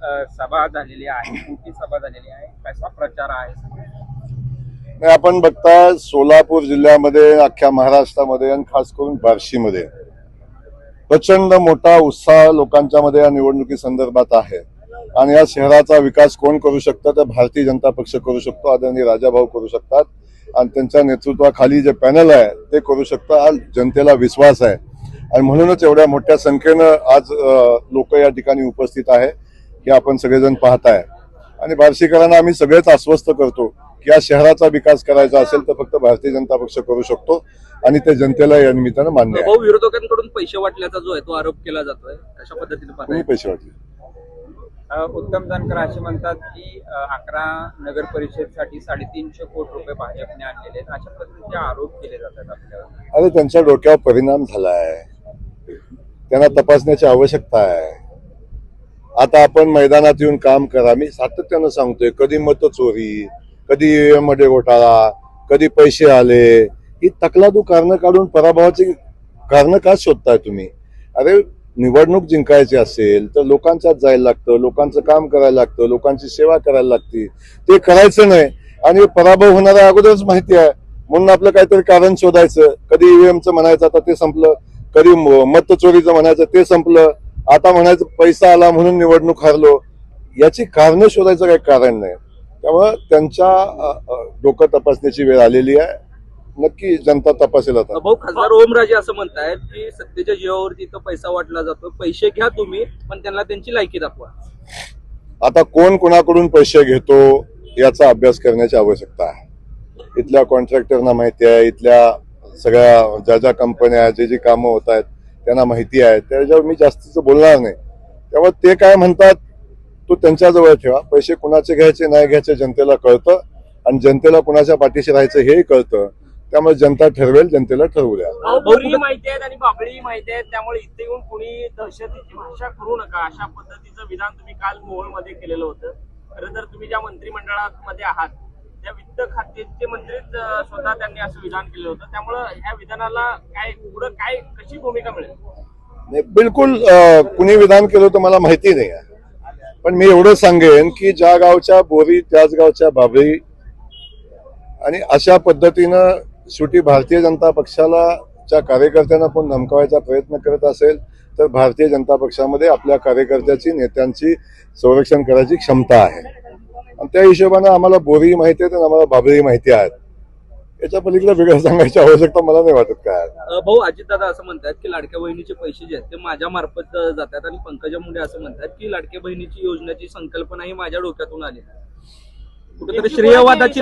सभा झालेली आहे, मोठी सभा झालेली आहे, कसा प्रचार आहे? नाही, आपण बघता सोलापूर जिल्ह्यामध्ये, अख्ख्या महाराष्ट्रामध्ये आणि खास करून बार्शीमध्ये प्रचंड मोठा उत्साह लोकांच्या मध्ये या निवडणुकी संदर्भात आहे. आणि या शहराचा विकास कोण करू शकतं तर भारतीय जनता पक्ष करू शकतो. आदरणीय राजाभाऊ करू शकतात आणि त्यांच्या नेतृत्वाखाली जे पॅनल आहे ते करू शकतं. आज जनतेला विश्वास आहे आणि म्हणूनच एवढ्या मोठ्या संख्येनं आज लोक या ठिकाणी उपस्थित आहे हे आपण सगळेजण पाहताय. आणि बार्शीकरांना आम्ही सगळेच आश्वस्त करतो की या शहराचा विकास करायचा असेल तर फक्त भारतीय जनता पक्ष करू शकतो आणि ते जनतेला या निमित्तानं मान्य आहे. विरोधकांकडून पैसे वाटल्याचा जो आहे तो आरोप केला जातोय, कशा पद्धतीने कोणी पैसे वाटले? उत्तम जानकर असे म्हणतात की 11 नगर परिषदेसाठी 350 कोटी रुपये भाजपने आणलेले आहेत, अशा पद्धतीचे आरोप केले जातात आपल्याला. अरे त्यांच्या डोक्यावर परिणाम झालाय, त्यांना तपासण्याची आवश्यकता आहे. आता आपण मैदानात येऊन काम करा. मी सातत्यानं सांगतोय, कधी मत चोरी, कधी EVM मध्ये घोटाळा, कधी पैसे आले, ही तकलादू कारणं काढून पराभवाची कारणं का शोधताय तुम्ही? अरे निवडणूक जिंकायची असेल तर लोकांच्यात जायला लागतं, लोकांचं काम करायला लागतं, लोकांची सेवा करायला लागते. ते करायचं नाही आणि पराभव होणारा अगोदरच माहिती आहे, म्हणून आपलं काहीतरी कारण शोधायचं. कधी EVMचं म्हणायचं आता ते संपलं, कधी मत चोरीचं म्हणायचं ते संपलं, आता म्हणायचं पैसा आला म्हणून निवडणूक हारलो. याची कारणं शोधायचं काही कारण नाही. त्यामुळे त्यांच्या डोकं तपासण्याची वेळ आलेली आहे. नक्की जनता तपासेल. आता भाऊ, खासदार ओमराजे असं म्हणतायत की सत्तेच्या जीवावरती तो पैसा वाटला जातो, पैसे घ्या तुम्ही पण त्यांना त्यांची लायकी दाखवा. आता कोण कोणाकडून पैसे घेतो याचा अभ्यास करण्याची आवश्यकता आहे. इथल्या कॉन्ट्रॅक्टरना माहिती आहे, इथल्या सगळ्या ज्या कंपन्या जी कामं होत आहेत त्यांना माहिती आहे. त्याच्यावर मी जास्तीचं बोलणार नाही. त्यामुळे ते काय म्हणतात तो त्यांच्याजवळ ठेवा. पैसे कुणाचे घ्यायचे नाही घ्यायचे जनतेला कळतं आणि जनतेला कुणाच्या पाठीशी राहायचं हेही कळतं. त्यामुळे जनता ठरवेल, जनतेला ठरवू द्या. माहिती आहेत आणि बाबळी माहिती आहेत, त्यामुळे इथे येऊन कुणी दहशतीची भाषा करू नका अशा पद्धतीचं विधान तुम्ही काल मोहोळमध्ये केलेलं होतं. खरं तर तुम्ही ज्या मंत्रिमंडळामध्ये आहात त्या वित्त खात्याचे मंत्रीच स्वतः त्यांनी असं विधान केलं होतं. त्यामुळं ह्या विधानाला काय पुढं काय कशी भूमिका मिळेल? नाही, बिलकुल कुणी विधान केलं तर मला माहिती नाही आहे. पण मी एवढं सांगेन की ज्या गावच्या बोरी त्याच गावच्या बाबळी, आणि अशा पद्धतीनं शेवटी भारतीय जनता पक्षाला च्या कार्यकर्त्यांना पण धमकावायचा प्रयत्न करत असेल तर भारतीय जनता पक्षामध्ये आपल्या कार्यकर्त्याची, नेत्यांची संरक्षण करायची क्षमता आहे. आणि त्या हिशोबाने आम्हाला बोरी माहिती आहे तर आम्हाला बाबळी माहिती आहेत. याच्या पलीकडे वेगळं सांगायची आवश्यकता मला नाही वाटत काय. भाऊ, अजितदादा असं म्हणतात की लाडक्या बहिणीचे पैसे जे आहेत ते माझ्या मार्फत जातात आणि पंकजा मुंडे असं म्हणतात की लाडक्या बहिणीची योजनेची संकल्पना ही माझ्या डोक्यातून आली. कुठेतरी श्रेयवादाची